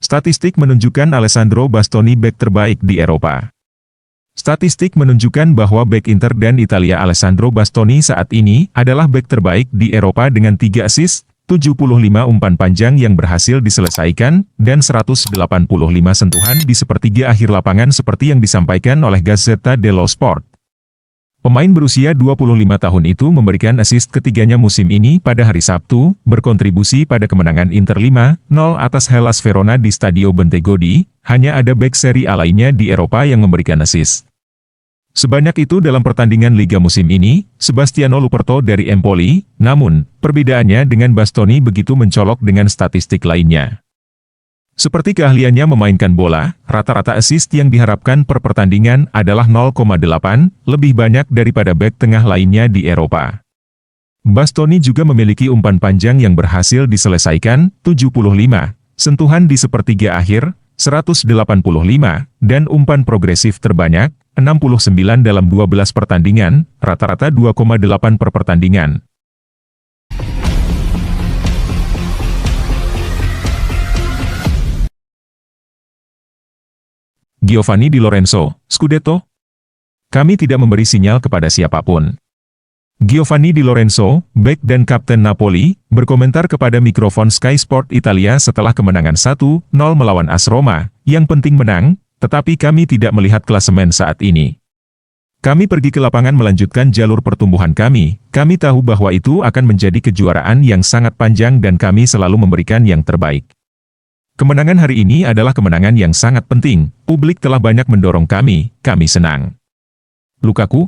Statistik menunjukkan Alessandro Bastoni bek terbaik di Eropa. Statistik menunjukkan bahwa bek Inter dan Italia Alessandro Bastoni saat ini adalah bek terbaik di Eropa dengan 3 assist, 75 umpan panjang yang berhasil diselesaikan, dan 185 sentuhan di sepertiga akhir lapangan seperti yang disampaikan oleh Gazzetta dello Sport. Pemain berusia 25 tahun itu memberikan assist ketiganya musim ini pada hari Sabtu, berkontribusi pada kemenangan Inter 5-0 atas Hellas Verona di Stadio Bentegodi. Hanya ada bek Serie A lainnya di Eropa yang memberikan assist sebanyak itu dalam pertandingan Liga musim ini, Sebastiano Luperto dari Empoli. Namun, perbedaannya dengan Bastoni begitu mencolok dengan statistik lainnya. Seperti keahliannya memainkan bola, rata-rata assist yang diharapkan per pertandingan adalah 0,8, lebih banyak daripada bek tengah lainnya di Eropa. Bastoni juga memiliki umpan panjang yang berhasil diselesaikan, 75, sentuhan di sepertiga akhir, 185, dan umpan progresif terbanyak, 69 dalam 12 pertandingan, rata-rata 2,8 per pertandingan. Giovanni Di Lorenzo, Scudetto? Kami tidak memberi sinyal kepada siapapun. Giovanni Di Lorenzo, bek dan kapten Napoli, berkomentar kepada mikrofon Sky Sport Italia setelah kemenangan 1-0 melawan AS Roma. Yang penting menang, tetapi kami tidak melihat klasemen saat ini. Kami pergi ke lapangan melanjutkan jalur pertumbuhan kami tahu bahwa itu akan menjadi kejuaraan yang sangat panjang dan kami selalu memberikan yang terbaik. Kemenangan hari ini adalah kemenangan yang sangat penting, publik telah banyak mendorong kami senang. Lukaku?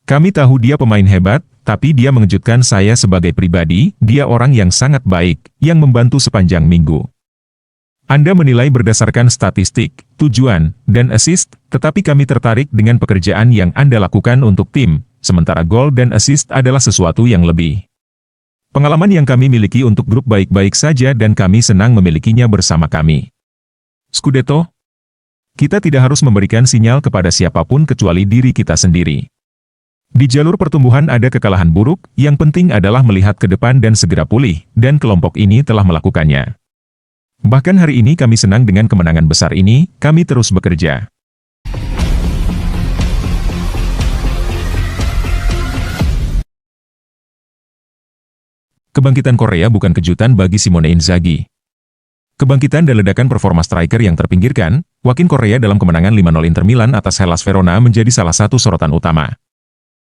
Kami tahu dia pemain hebat, tapi dia mengejutkan saya sebagai pribadi, dia orang yang sangat baik, yang membantu sepanjang minggu. Anda menilai berdasarkan statistik, tujuan, dan assist, tetapi kami tertarik dengan pekerjaan yang Anda lakukan untuk tim, sementara gol dan assist adalah sesuatu yang lebih. Pengalaman yang kami miliki untuk grup baik-baik saja dan kami senang memilikinya bersama kami. Scudetto? Kita tidak harus memberikan sinyal kepada siapapun kecuali diri kita sendiri. Di jalur pertumbuhan ada kekalahan buruk, yang penting adalah melihat ke depan dan segera pulih, dan kelompok ini telah melakukannya. Bahkan hari ini kami senang dengan kemenangan besar ini, kami terus bekerja. Kebangkitan Korea bukan kejutan bagi Simone Inzaghi. Kebangkitan dan ledakan performa striker yang terpinggirkan, wakil Korea dalam kemenangan 5-0 Inter Milan atas Hellas Verona menjadi salah satu sorotan utama.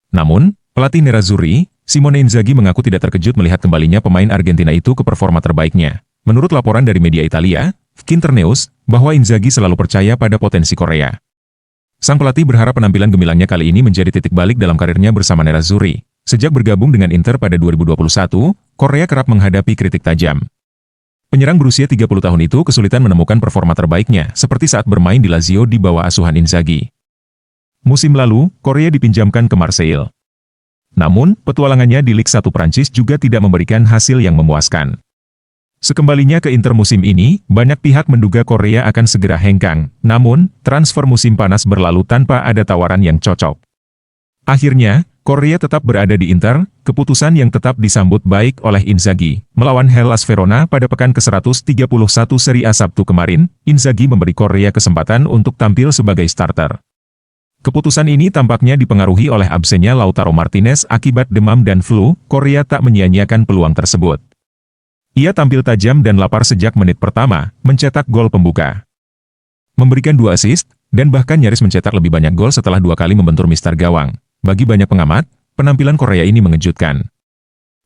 Namun, pelatih Nerazzurri, Simone Inzaghi mengaku tidak terkejut melihat kembalinya pemain Argentina itu ke performa terbaiknya. Menurut laporan dari media Italia, Internews, bahwa Inzaghi selalu percaya pada potensi Korea. Sang pelatih berharap penampilan gemilangnya kali ini menjadi titik balik dalam karirnya bersama Nerazzurri. Sejak bergabung dengan Inter pada 2021, Korea kerap menghadapi kritik tajam. Penyerang berusia 30 tahun itu kesulitan menemukan performa terbaiknya, seperti saat bermain di Lazio di bawah asuhan Inzaghi. Musim lalu, Korea dipinjamkan ke Marseille. Namun, petualangannya di Liga 1 Prancis juga tidak memberikan hasil yang memuaskan. Sekembalinya ke Inter musim ini, banyak pihak menduga Korea akan segera hengkang. Namun, transfer musim panas berlalu tanpa ada tawaran yang cocok. Akhirnya, Korea tetap berada di Inter, keputusan yang tetap disambut baik oleh Inzaghi. Melawan Hellas Verona pada pekan ke-131 Serie A Sabtu kemarin, Inzaghi memberi Korea kesempatan untuk tampil sebagai starter. Keputusan ini tampaknya dipengaruhi oleh absennya Lautaro Martinez akibat demam dan flu. Korea tak menyia-nyiakan peluang tersebut. Ia tampil tajam dan lapar sejak menit pertama, mencetak gol pembuka. Memberikan 2 assist, dan bahkan nyaris mencetak lebih banyak gol setelah 2 kali membentur mister gawang. Bagi banyak pengamat, penampilan Korea ini mengejutkan.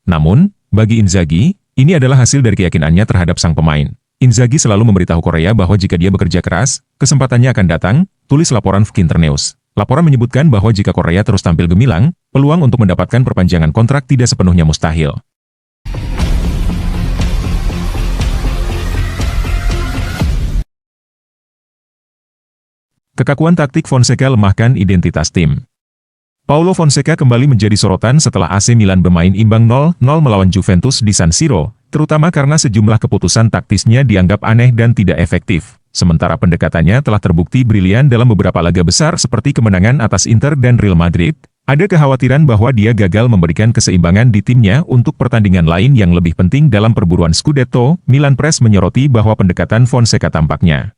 Namun, bagi Inzaghi, ini adalah hasil dari keyakinannya terhadap sang pemain. Inzaghi selalu memberitahu Korea bahwa jika dia bekerja keras, kesempatannya akan datang, tulis laporan Internews. Laporan menyebutkan bahwa jika Korea terus tampil gemilang, peluang untuk mendapatkan perpanjangan kontrak tidak sepenuhnya mustahil. Kekakuan taktik Fonseca lemahkan identitas tim. Paulo Fonseca kembali menjadi sorotan setelah AC Milan bermain imbang 0-0 melawan Juventus di San Siro, terutama karena sejumlah keputusan taktisnya dianggap aneh dan tidak efektif. Sementara pendekatannya telah terbukti brilian dalam beberapa laga besar seperti kemenangan atas Inter dan Real Madrid, Ada kekhawatiran bahwa dia gagal memberikan keseimbangan di timnya untuk pertandingan lain yang lebih penting dalam perburuan Scudetto. Milan Press menyoroti bahwa pendekatan Fonseca tampaknya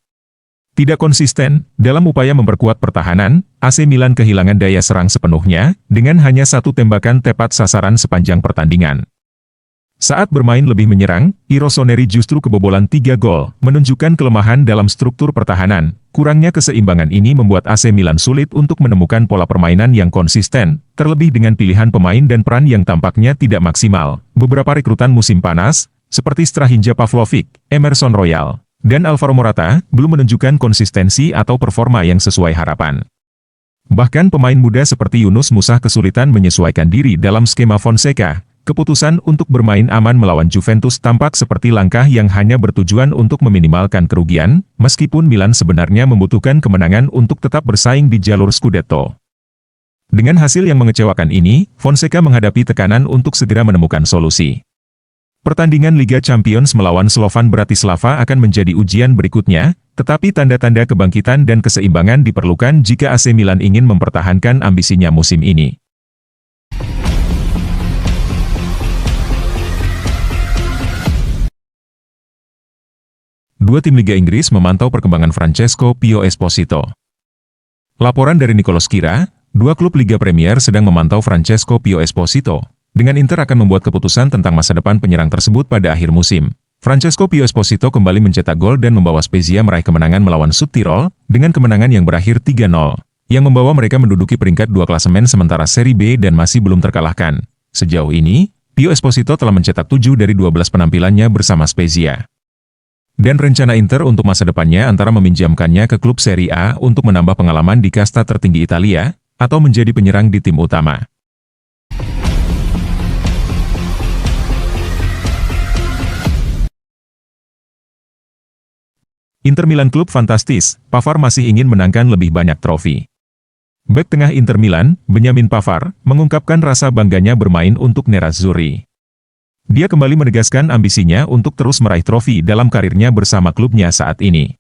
tidak konsisten. Dalam upaya memperkuat pertahanan, AC Milan kehilangan daya serang sepenuhnya, dengan hanya satu tembakan tepat sasaran sepanjang pertandingan. Saat bermain lebih menyerang, Rossoneri justru kebobolan 3 gol, menunjukkan kelemahan dalam struktur pertahanan. Kurangnya keseimbangan ini membuat AC Milan sulit untuk menemukan pola permainan yang konsisten, terlebih dengan pilihan pemain dan peran yang tampaknya tidak maksimal. Beberapa rekrutan musim panas, seperti Strahinja Pavlovic, Emerson Royal, dan Alvaro Morata, belum menunjukkan konsistensi atau performa yang sesuai harapan. Bahkan pemain muda seperti Yunus Musa kesulitan menyesuaikan diri dalam skema Fonseca. Keputusan untuk bermain aman melawan Juventus tampak seperti langkah yang hanya bertujuan untuk meminimalkan kerugian, meskipun Milan sebenarnya membutuhkan kemenangan untuk tetap bersaing di jalur Scudetto. Dengan hasil yang mengecewakan ini, Fonseca menghadapi tekanan untuk segera menemukan solusi. Pertandingan Liga Champions melawan Slovan Bratislava akan menjadi ujian berikutnya, tetapi tanda-tanda kebangkitan dan keseimbangan diperlukan jika AC Milan ingin mempertahankan ambisinya musim ini. Dua tim Liga Inggris memantau perkembangan Francesco Pio Esposito. Laporan dari Nicolas Kira, dua klub Liga Premier sedang memantau Francesco Pio Esposito, dengan Inter akan membuat keputusan tentang masa depan penyerang tersebut pada akhir musim. Francesco Pio Esposito kembali mencetak gol dan membawa Spezia meraih kemenangan melawan Subtirol, dengan kemenangan yang berakhir 3-0, yang membawa mereka menduduki peringkat 2 klasemen sementara Serie B dan masih belum terkalahkan. Sejauh ini, Pio Esposito telah mencetak 7 dari 12 penampilannya bersama Spezia. Dan rencana Inter untuk masa depannya antara meminjamkannya ke klub Serie A untuk menambah pengalaman di kasta tertinggi Italia, atau menjadi penyerang di tim utama. Inter Milan klub fantastis, Pavard masih ingin menangkan lebih banyak trofi. Bek tengah Inter Milan, Benjamin Pavard, mengungkapkan rasa bangganya bermain untuk Nerazzurri. Dia kembali menegaskan ambisinya untuk terus meraih trofi dalam karirnya bersama klubnya saat ini.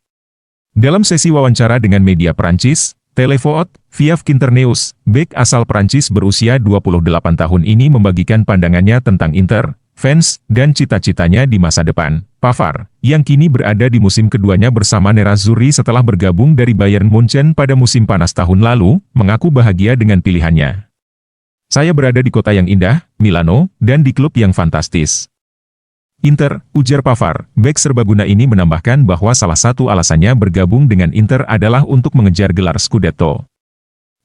Dalam sesi wawancara dengan media Prancis, Telefoot, Viaf Quinterneus, bek asal Prancis berusia 28 tahun ini membagikan pandangannya tentang Inter, fans, dan cita-citanya di masa depan. Pavard, yang kini berada di musim keduanya bersama Nerazzurri setelah bergabung dari Bayern Munchen pada musim panas tahun lalu, mengaku bahagia dengan pilihannya. Saya berada di kota yang indah, Milano, dan di klub yang fantastis. Inter, ujar Pavard. Bek serbaguna ini menambahkan bahwa salah satu alasannya bergabung dengan Inter adalah untuk mengejar gelar Scudetto.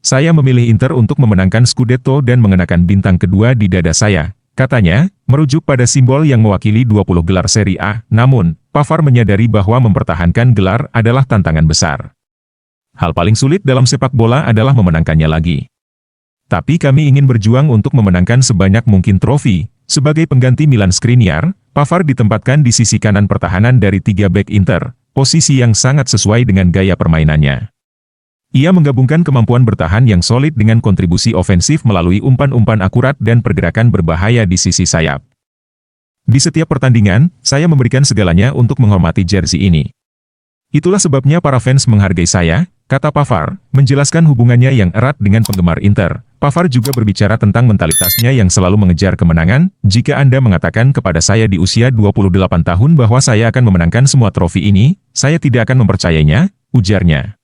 Saya memilih Inter untuk memenangkan Scudetto dan mengenakan bintang kedua di dada saya, katanya, merujuk pada simbol yang mewakili 20 gelar Serie A. Namun, Pavard menyadari bahwa mempertahankan gelar adalah tantangan besar. Hal paling sulit dalam sepak bola adalah memenangkannya lagi. Tapi kami ingin berjuang untuk memenangkan sebanyak mungkin trofi. Sebagai pengganti Milan Skriniar, Pavard ditempatkan di sisi kanan pertahanan dari 3 bek Inter, posisi yang sangat sesuai dengan gaya permainannya. Ia menggabungkan kemampuan bertahan yang solid dengan kontribusi ofensif melalui umpan-umpan akurat dan pergerakan berbahaya di sisi sayap. Di setiap pertandingan, saya memberikan segalanya untuk menghormati jersey ini. Itulah sebabnya para fans menghargai saya, kata Pavard, menjelaskan hubungannya yang erat dengan penggemar Inter. Pavard juga berbicara tentang mentalitasnya yang selalu mengejar kemenangan. Jika Anda mengatakan kepada saya di usia 28 tahun bahwa saya akan memenangkan semua trofi ini, saya tidak akan mempercayainya, ujarnya.